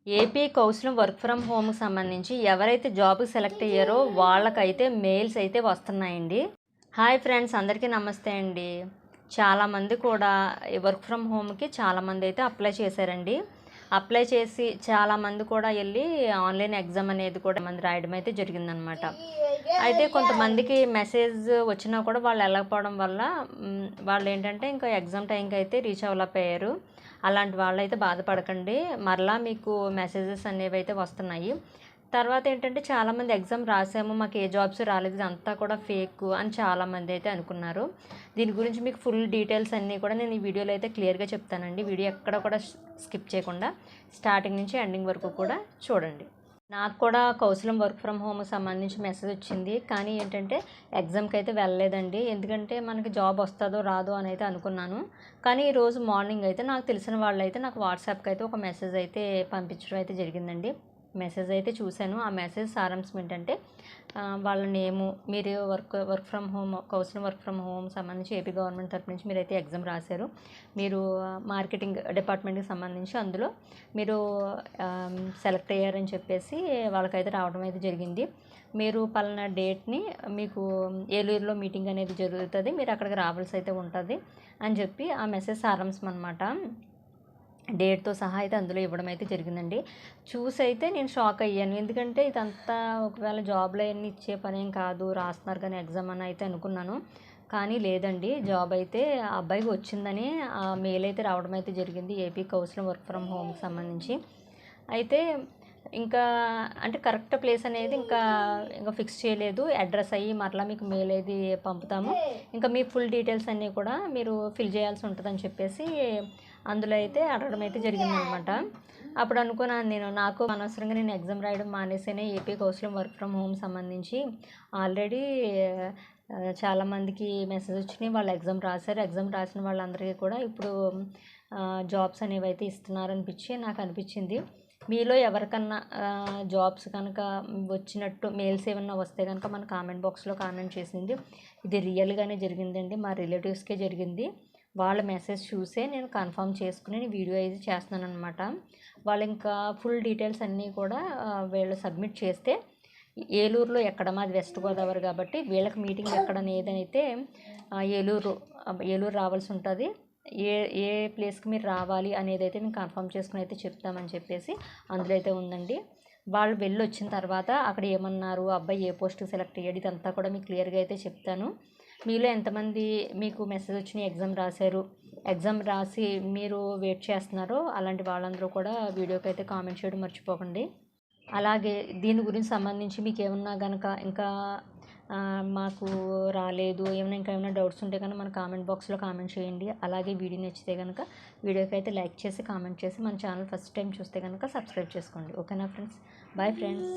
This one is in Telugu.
ఏపీ కౌన్సిలింగ్ వర్క్ ఫ్రమ్ హోమ్కి సంబంధించి ఎవరైతే జాబ్కి సెలెక్ట్ అయ్యారో వాళ్ళకైతే మెయిల్స్ అయితే వస్తున్నాయండి. హాయ్ ఫ్రెండ్స్, అందరికీ నమస్తే అండి. చాలామంది కూడా వర్క్ ఫ్రమ్ హోమ్కి చాలామంది అయితే అప్లై చేశారండి. అప్లై చేసి చాలామంది కూడా వెళ్ళి ఆన్లైన్ ఎగ్జామ్ అనేది కూడా మంది రాయడం అయితే జరిగిందనమాట. అయితే కొంతమందికి మెసేజ్ వచ్చినా కూడా వాళ్ళు వెళ్ళకపోవడం వల్ల వాళ్ళు ఏంటంటే ఇంకా ఎగ్జామ్ టైంకి అయితే రీచ్ అవ్వలేకపోయారు. అలాంటి వాళ్ళైతే బాధపడకండి, మరలా మీకు మెసేజెస్ అనేవి అయితే వస్తున్నాయి. తర్వాత ఏంటంటే చాలామంది ఎగ్జామ్ రాసాము, మాకు ఏ జాబ్స్ రాలేదు, ఇదంతా కూడా ఫేక్ అని చాలామంది అయితే అనుకున్నారు. దీని గురించి మీకు ఫుల్ డీటెయిల్స్ అన్నీ కూడా నేను ఈ వీడియోలో అయితే క్లియర్గా చెప్తానండి. వీడియో ఎక్కడ కూడా స్కిప్ చేయకుండా స్టార్టింగ్ నుంచి ఎండింగ్ వరకు కూడా చూడండి. నాకు కూడా కౌన్సిలింగ్ వర్క్ ఫ్రమ్ హోమ్కి సంబంధించి మెసేజ్ వచ్చింది, కానీ ఏంటంటే ఎగ్జామ్కి అయితే వెళ్ళలేదండి. ఎందుకంటే మనకి జాబ్ వస్తుందో రాదో అని అయితే అనుకున్నాను. కానీ ఈరోజు మార్నింగ్ అయితే నాకు తెలిసిన వాళ్ళు అయితే నాకు వాట్సాప్కి అయితే ఒక మెసేజ్ అయితే పంపించడం అయితే జరిగిందండి. మెసేజ్ అయితే చూశాను. ఆ మెసేజ్ సారాంశం ఏంటంటే వాళ్ళ నేము, మీరు work from home counselling work from home సంబంధించి ఏపీ గవర్నమెంట్ తరపు నుంచి మీరైతే ఎగ్జామ్ రాశారు. మీరు మార్కెటింగ్ డిపార్ట్మెంట్కి సంబంధించి అందులో మీరు సెలెక్ట్ అయ్యారని చెప్పేసి వాళ్ళకైతే రావడం అయితే జరిగింది. మీరు పలానా డేట్ని మీకు ఏలూరులో మీటింగ్ అనేది జరుగుతుంది, మీరు అక్కడికి రావాల్సి అయితే ఉంటుంది అని చెప్పి ఆ మెసేజ్ సారాంశం అనమాట. డేట్తో సహా అయితే అందులో ఇవ్వడం అయితే జరిగిందండి. చూసి అయితే నేను షాక్ అయ్యాను. ఎందుకంటే ఇదంతా ఒకవేళ జాబ్లో అన్నీ ఇచ్చే పనేం కాదు, రాస్తున్నారు కానీ ఎగ్జామ్ అని అయితే అనుకున్నాను. కానీ లేదండి, జాబ్ అయితే ఆ అబ్బాయికి వచ్చిందని ఆ మెయిల్ అయితే రావడం అయితే జరిగింది ఏపీ కౌన్సిలింగ్ వర్క్ ఫ్రమ్ హోమ్కి సంబంధించి. అయితే ఇంకా అంటే కరెక్ట్ ప్లేస్ అనేది ఇంకా ఫిక్స్ చేయలేదు. అడ్రస్ అయ్యి మరలా మీకు మెయిల్ అయితే పంపుతాము, ఇంకా మీ ఫుల్ డీటెయిల్స్ అన్నీ కూడా మీరు ఫిల్ చేయాల్సి ఉంటుందని చెప్పేసి అందులో అయితే అడగడం అయితే జరిగిందనమాట. అప్పుడు అనుకున్నాను నేను, నాకు అనవసరంగా నేను ఎగ్జామ్ రాయడం మానేసేనే AP counselling work from home సంబంధించి ఆల్రెడీ చాలామందికి మెసేజ్ వచ్చినాయి, వాళ్ళు ఎగ్జామ్ రాశారు. ఎగ్జామ్ రాసిన వాళ్ళందరికీ కూడా ఇప్పుడు జాబ్స్ అనేవి అయితే ఇస్తున్నారనిపించి నాకు అనిపించింది. మీలో ఎవరికన్నా జాబ్స్ కనుక వచ్చినట్టు మెయిల్స్ ఏమన్నా వస్తే కనుక మన కామెంట్ బాక్స్లో కామెంట్ చేసింది. ఇది రియల్గానే జరిగిందండి, మా రిలేటివ్స్కే జరిగింది. వాళ్ళ మెసేజ్ చూసే నేను కన్ఫర్మ్ చేసుకుని వీడియో అయితే చేస్తున్నాను అనమాట. వాళ్ళు ఇంకా ఫుల్ డీటెయిల్స్ అన్నీ కూడా వీళ్ళు సబ్మిట్ చేస్తే ఏలూరులో ఎక్కడ, మాది వెస్ట్ గోదావరి కాబట్టి వీళ్ళకి మీటింగ్ ఎక్కడ ఏదైతే ఏలూరు రావాల్సి ఉంటుంది. ఏ ఏ ప్లేస్కి మీరు రావాలి అనేది అయితే నేను కన్ఫర్మ్ చేసుకుని అయితే చెప్తామని చెప్పేసి అందులో అయితే ఉందండి. వాళ్ళు వెళ్ళి వచ్చిన తర్వాత అక్కడ ఏమన్నారు, అబ్బాయి ఏ పోస్ట్కి సెలెక్ట్ అయ్యాడు, ఇదంతా కూడా మీకు క్లియర్గా అయితే చెప్తాను. మీలో ఎంతమంది మీకు మెసేజ్ వచ్చిన ఎగ్జామ్ రాశారు, ఎగ్జామ్ రాసి మీరు వెయిట్ చేస్తున్నారో అలాంటి వాళ్ళందరూ కూడా వీడియోకి అయితే కామెంట్ చేయడం మర్చిపోకండి. అలాగే దీని గురించి సంబంధించి మీకు ఏమన్నా కనుక ఇంకా మాకు రాలేదు, ఇంకా ఏమైనా డౌట్స్ ఉంటే కనుక మన కామెంట్ బాక్స్లో కామెంట్ చేయండి. అలాగే వీడియో నచ్చితే కనుక వీడియోకి అయితే లైక్ చేసి కామెంట్ చేసి మన ఛానల్ ఫస్ట్ టైం చూస్తే కనుక సబ్స్క్రైబ్ చేసుకోండి. ఓకేనా ఫ్రెండ్స్? Bye friends.